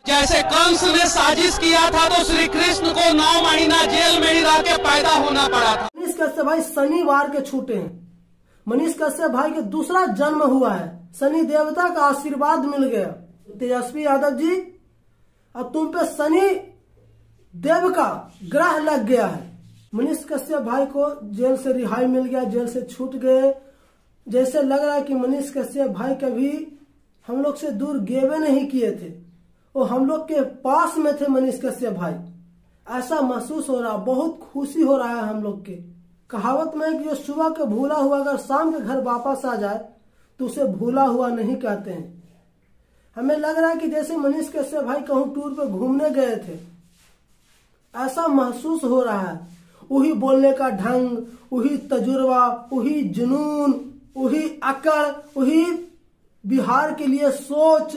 जैसे कंस ने साजिश किया था तो श्री कृष्ण को 9 महीना जेल में ही रह के पैदा होना पड़ा था। मनीष कश्यप भाई शनिवार के छूटे हैं। मनीष कश्यप भाई के दूसरा जन्म हुआ है, शनि देवता का आशीर्वाद मिल गया। तेजस्वी यादव जी, अब तुम पे शनि देव का ग्रह लग गया है। मनीष कश्यप भाई को जेल से रिहाई मिल गया, जेल से छूट गए। जैसे लग रहा है कि मनीष कश्यप भाई कभी हम लोग से दूर गेवे नहीं किए थे, वो हम लोग के पास में थे मनीष कश्यप भाई। ऐसा महसूस हो रहा, बहुत खुशी हो रहा है हम लोग के। कहावत में है कि जो सुबह के भूला हुआ अगर शाम के घर वापस आ जाए तो उसे भूला हुआ नहीं कहते हैं। हमें लग रहा है कि जैसे मनीष कश्यप भाई कहूँ टूर पे घूमने गए थे, ऐसा महसूस हो रहा है। वही बोलने का ढंग, वही तजुर्बा, वही जुनून, वही अकड़, वही बिहार के लिए सोच।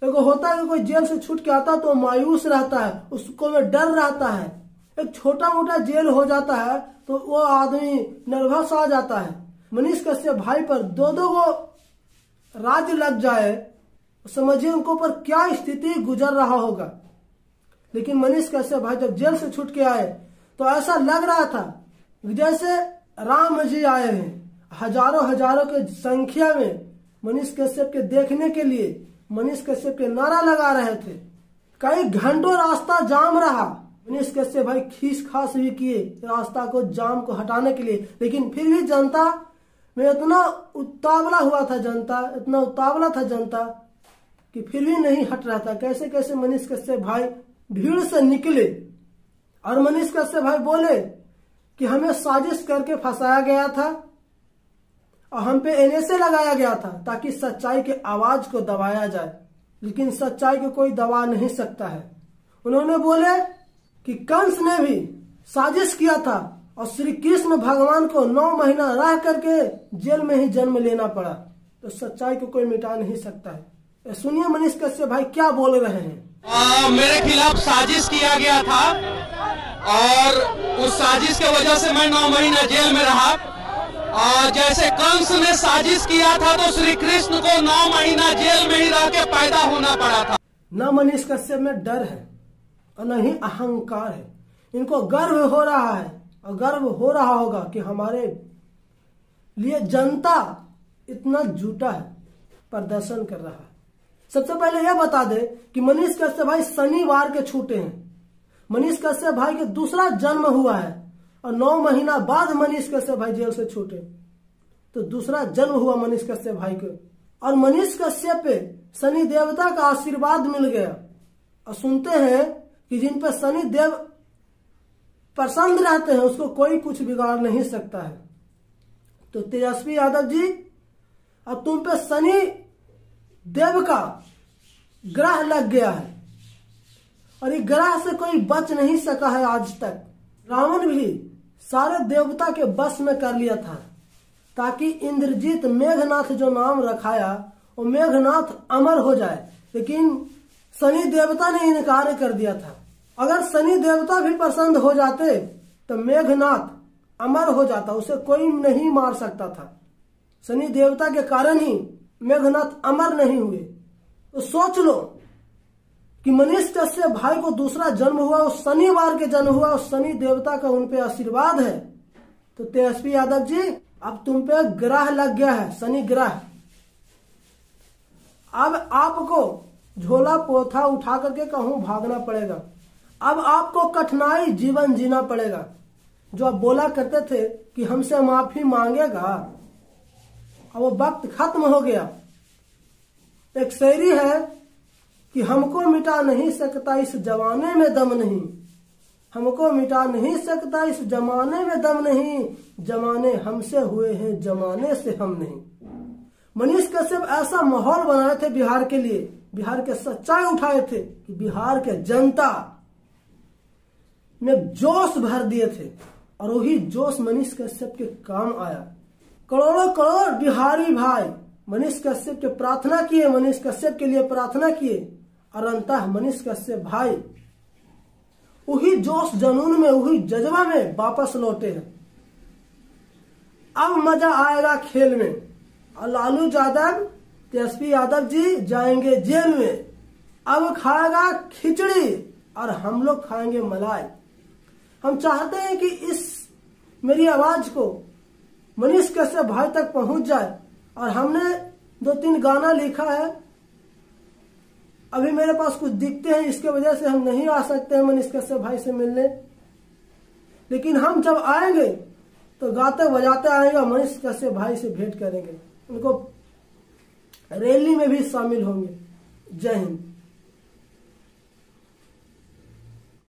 एगो होता है कि कोई जेल से छूट के आता तो मायूस रहता है, उसको में डर रहता है। एक छोटा मोटा जेल हो जाता है तो वो आदमी नर्वस आ जाता है। मनीष कश्यप भाई पर दो गो राज्य लग जाए, समझिए उनको पर क्या स्थिति गुजर रहा होगा। लेकिन मनीष कश्यप भाई जब जेल से छूट के आए तो ऐसा लग रहा था जैसे राम जी आए हैं। हजारों के संख्या में मनीष कश्यप के देखने के लिए मनीष कश्यप के नारा लगा रहे थे। कई घंटों रास्ता जाम रहा। मनीष कश्यप भाई खींच खास भी किए रास्ता को, जाम को हटाने के लिए, लेकिन फिर भी जनता में इतना उतावला हुआ था, इतना उतावला था जनता कि फिर भी नहीं हट रहा था। कैसे कैसे मनीष कश्यप भाई भीड़ से निकले और मनीष कश्यप भाई बोले कि हमें साजिश करके फंसाया गया था और हम पे एनएसए लगाया गया था ताकि सच्चाई के आवाज को दबाया जाए, लेकिन सच्चाई को कोई दबा नहीं सकता है। उन्होंने बोले कि कंस ने भी साजिश किया था और श्री कृष्ण भगवान को 9 महीना रह करके जेल में ही जन्म लेना पड़ा, तो सच्चाई को कोई मिटा नहीं सकता है। सुनिए मनीष कश्यप भाई क्या बोल रहे हैं। मेरे खिलाफ साजिश किया गया था और उस साजिश की वजह से मैं 9 महीना जेल में रहा। और जैसे कंस ने साजिश किया था तो श्री कृष्ण को 9 महीना जेल में ही रह के पैदा होना पड़ा था। न मनीष कश्यप में डर है और न ही अहंकार है। इनको गर्व हो रहा है और गर्व हो रहा होगा कि हमारे लिए जनता इतना जुटा है, प्रदर्शन कर रहा है। सबसे पहले यह बता दे कि मनीष कश्यप भाई शनिवार के छूटे हैं। मनीष कश्यप भाई के दूसरा जन्म हुआ है और 9 महीना बाद मनीष कश्यप भाई जेल से छूटे, तो दूसरा जन्म हुआ मनीष कश्यप भाई को। और मनीष कश्यप पे शनि देवता का आशीर्वाद मिल गया। और सुनते हैं कि जिन पर शनि देव प्रसन्न रहते हैं उसको कोई कुछ बिगाड़ नहीं सकता है। तो तेजस्वी यादव जी, अब तुम पे शनि देव का ग्रह लग गया है और ये ग्रह से कोई बच नहीं सका है आज तक। रावण भी सारे देवता के बस में कर लिया था ताकि इंद्रजीत मेघनाथ जो नाम रखाया वो मेघनाथ अमर हो जाए, लेकिन शनि देवता ने इनकार कर दिया था। अगर शनि देवता भी प्रसन्न हो जाते तो मेघनाथ अमर हो जाता, उसे कोई नहीं मार सकता था। शनि देवता के कारण ही मेघनाथ अमर नहीं हुए। तो सोच लो कि मनीष कश्यप भाई को दूसरा जन्म हुआ, उस शनिवार के जन्म हुआ, उस शनि देवता का उन पे आशीर्वाद है। तो तेजस्वी यादव जी, अब तुम पे ग्रह लग गया है, शनि ग्रह। अब आपको झोला पोथा उठा करके कहूं भागना पड़ेगा। अब आपको कठिनाई जीवन जीना पड़ेगा। जो आप बोला करते थे कि हमसे माफी मांगेगा, अब वो वक्त खत्म हो गया। एक शायरी है कि हमको मिटा नहीं सकता इस जमाने में दम नहीं, हमको मिटा नहीं सकता इस जमाने में दम नहीं, जमाने हमसे हुए हैं जमाने से हम नहीं। मनीष कश्यप ऐसा माहौल बनाए थे बिहार के लिए, बिहार के सच्चाई उठाए थे कि बिहार के जनता में जोश भर दिए थे और वही जोश मनीष कश्यप के काम आया। करोड़ बिहारी भाई मनीष कश्यप के प्रार्थना किए, मनीष कश्यप के लिए प्रार्थना किए और अंततः मनीष कश्यप भाई वही जोश जनून में, वही जज्बा में वापस लौटे हैं। अब मजा आएगा खेल में और लालू यादव, तेजस्वी यादव जी जाएंगे जेल में। अब खाएगा खिचड़ी और हम लोग खाएंगे मलाई। हम चाहते हैं कि इस मेरी आवाज को मनीष कश्यप भाई तक पहुंच जाए, और हमने 2-3 गाना लिखा है। अभी मेरे पास कुछ दिखते हैं, इसके वजह से हम नहीं आ सकते हैं मनीष कश्यप भाई से मिलने, लेकिन हम जब आएंगे तो गाते बजाते आएंगे, मनीष कश्यप भाई से भेंट करेंगे, उनको रैली में भी शामिल होंगे। जय हिंद।